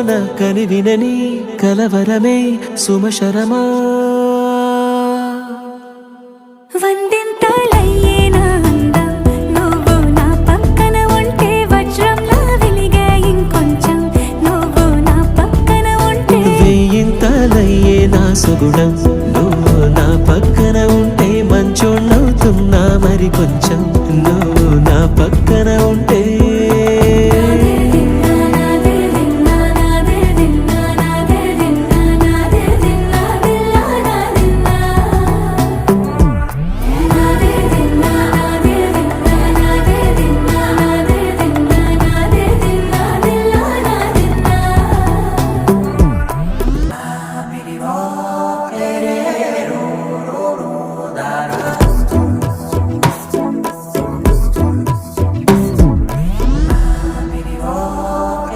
నా కనివినని కలవరమే సుమశరమా వందింతలయ్యే నా అందం నువ్వు నా పక్కన ఉంటే వజ్రంలా వెలిగే ఇంకొంచెం నువ్వు నా పక్కన ఉంటే వెయ్యింతలయ్యే నా సుగుణం నువ్వు నా పక్కన ఉంటే మంచోళ్ళవుతున్నా మరి కొంచెం